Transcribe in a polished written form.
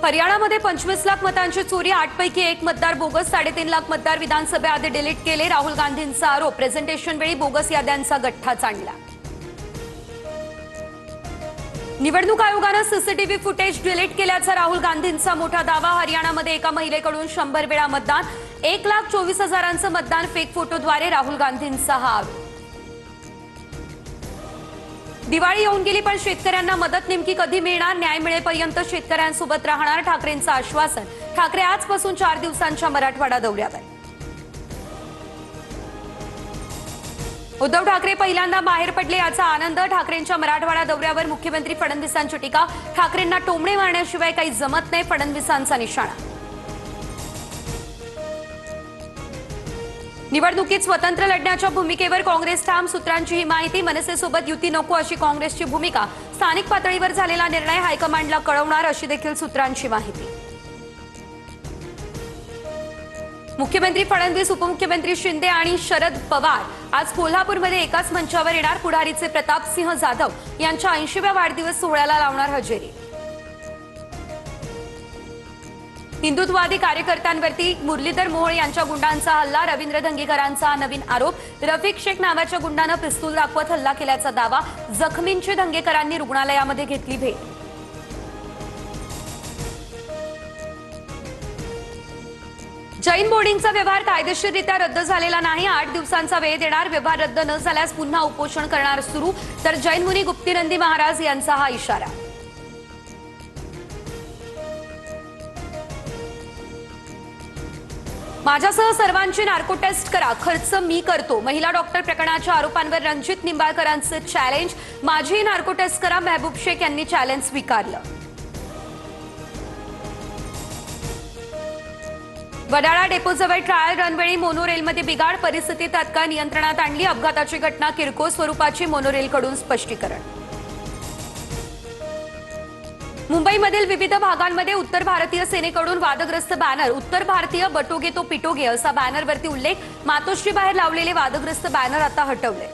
हरियाणामध्ये 25 लाख मतांची चोरी, 8 पैकी 1 मतदार बोगस, 3.5 लाख मतदार विधानसभेआधी डिलीट केले. राहुल गांधींचा आरोप, प्रेझेंटेशन वेळी बोगस याद्यांचा गठ्ठा चांडला. निवडणूक आयोगानं सीसीटीव्ही फुटेज डिलीट केल्याचा राहुल गांधींचा मोठा दावा. हरियाणामध्ये एका महिलेकडून 100 वेळा मतदान, 1,24,000चं मतदान फेक फोटोद्वारे, राहुल गांधींचा हा आरोप. दिवाळी येऊन गेली पण शेतकऱ्यांना मदत नेमकी कधी मिळणार? न्याय मिळेपर्यंत शेतकऱ्यांसोबत राहणार, ठाकरेंचं आश्वासन. ठाकरे आजपासून 4 दिवसांच्या मराठवाडा दौऱ्यावर. उद्धव ठाकरे पहिल्यांदा बाहेर पडले, याचा आनंद. ठाकरेंच्या मराठवाडा दौऱ्यावर मुख्यमंत्री फडणवीसांची टीका. ठाकरेंना टोमणे मारण्याशिवाय काही जमत नाही, फडणवीसांचा निशाणा. निवडणुकीत स्वतंत्र लढण्याच्या भूमिकेवर काँग्रेस ठाम, सूत्रांची ही माहिती. मनसेसोबत युती नको अशी काँग्रेसची भूमिका. स्थानिक पातळीवर झालेला निर्णय हायकमांडला कळवणार अशी देखील सूत्रांची माहिती. मुख्यमंत्री फडणवीस, उपमुख्यमंत्री शिंदे आणि शरद पवार आज कोल्हापूरमध्ये एकाच मंचावर येणार. पुढारीचे प्रतापसिंह जाधव यांच्या 80व्या वाढदिवस सोहळ्याला लावणार हजेरी. हिंदुत्ववादी कार्यकर्त्यांवरती मुरलीधर मोहोळ यांच्या गुंडांचा हल्ला, रवींद्र धंगेकरांचा नवीन आरोप. रफिक शेख नावाच्या गुंडानं पिस्तूल दाखवत हल्ला केल्याचा दावा. जखमींची धंगेकरांनी रुग्णालयामध्ये घेतली भेट. जैन बोर्डिंगचा व्यवहार कायदेशीररित्या रद्द झालेला नाही. 8 दिवसांचा वेळ देणार. व्यवहार रद्द न झाल्यास पुन्हा उपोषण करणार सुरू. तर जैन मुनी गुप्तीनंदी महाराज यांचा हा इशारा. माझ्यासह सर्वांची नार्को टेस्ट करा, खर्च मी करतो. महिला डॉक्टर प्रकरणाच्या आरोपांवर रणजित निंबाळकरांचं चॅलेंज. माझी नार्को टेस्ट करा, मेहबूब शेख यांनी चॅलेंज स्वीकारलं. वडाळा डेपोजवळ ट्रायल रनवेळी मोनोरेलमध्ये बिघाड, परिस्थिती तात्काळ नियंत्रणात आणली. अपघाताची घटना किरकोळ स्वरूपाची, मोनोरेलकडून स्पष्टीकरण. मुंबईमधील विविध भागांमध्ये उत्तर भारतीय सेनेकडून वादग्रस्त बॅनर. उत्तर भारतीय बटोगे तो पिटोगे असा बॅनरवरती उल्लेख. मातोश्रीबाहेर लावलेले वादग्रस्त बॅनर आता हटवले.